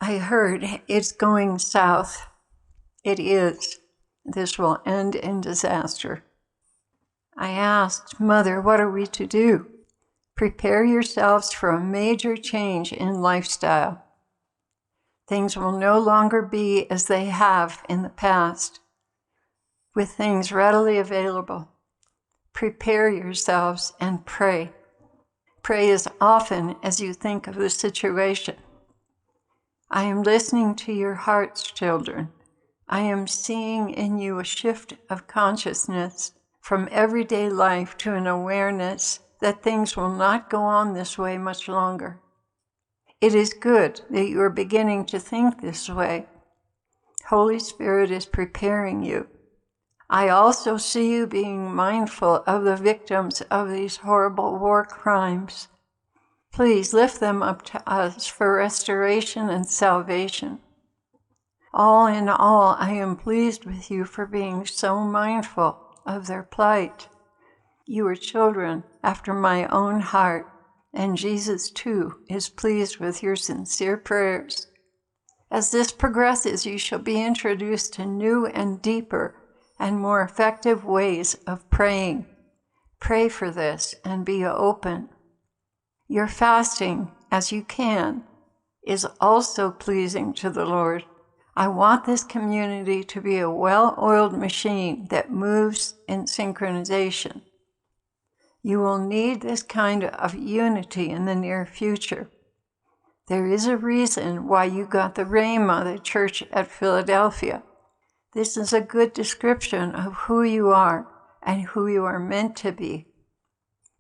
I heard it's going south. It is. This will end in disaster. I asked, Mother, what are we to do? Prepare yourselves for a major change in lifestyle. Things will no longer be as they have in the past, with things readily available. Prepare yourselves and pray. Pray as often as you think of the situation. I am listening to your hearts, children. I am seeing in you a shift of consciousness from everyday life to an awareness that things will not go on this way much longer. It is good that you are beginning to think this way. Holy Spirit is preparing you. I also see you being mindful of the victims of these horrible war crimes. Please lift them up to us for restoration and salvation. All in all, I am pleased with you for being so mindful of their plight. You are children after my own heart, and Jesus, too, is pleased with your sincere prayers. As this progresses, you shall be introduced to new and deeper and more effective ways of praying. Pray for this and be open. Your fasting, as you can, is also pleasing to the Lord. I want this community to be a well-oiled machine that moves in synchronization. You will need this kind of unity in the near future. There is a reason why you got the Rhema, the church at Philadelphia. This is a good description of who you are and who you are meant to be.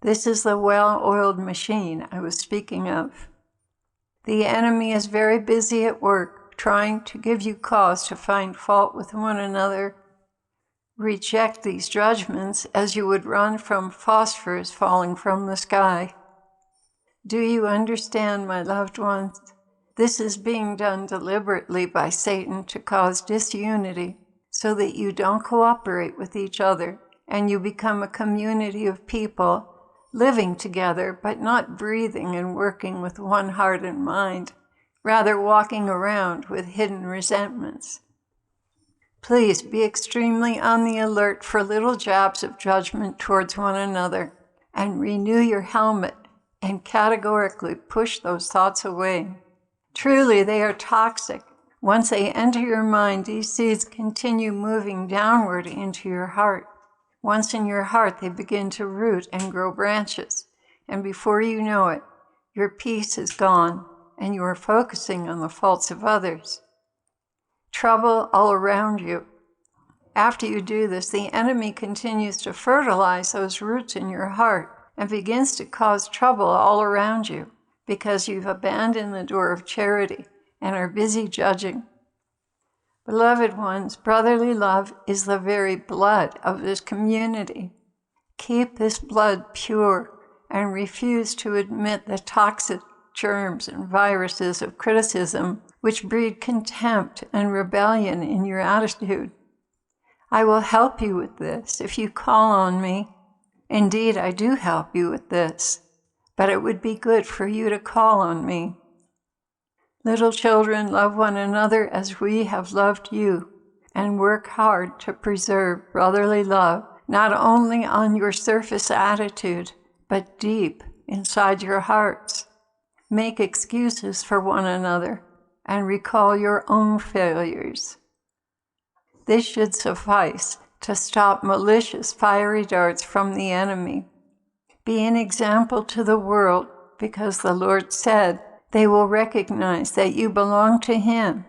This is the well-oiled machine I was speaking of. The enemy is very busy at work, trying to give you cause to find fault with one another. Reject these judgments as you would run from phosphorus falling from the sky. Do you understand, my loved ones? This is being done deliberately by Satan to cause disunity so that you don't cooperate with each other and you become a community of people living together but not breathing and working with one heart and mind, rather walking around with hidden resentments. Please be extremely on the alert for little jabs of judgment towards one another and renew your helmet and categorically push those thoughts away. Truly, they are toxic. Once they enter your mind, these seeds continue moving downward into your heart. Once in your heart, they begin to root and grow branches. And before you know it, your peace is gone and you are focusing on the faults of others. Trouble all around you. After you do this, the enemy continues to fertilize those roots in your heart and begins to cause trouble all around you because you've abandoned the door of charity and are busy judging. Beloved ones, brotherly love is the very blood of this community. Keep this blood pure and refuse to admit the toxic germs and viruses of criticism which breed contempt and rebellion in your attitude. I will help you with this if you call on me. Indeed, I do help you with this, but it would be good for you to call on me. Little children, love one another as we have loved you, and work hard to preserve brotherly love, not only on your surface attitude, but deep inside your hearts. Make excuses for one another and recall your own failures. This should suffice to stop malicious fiery darts from the enemy. Be an example to the world because the Lord said they will recognize that you belong to Him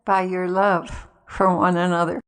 by your love for one another.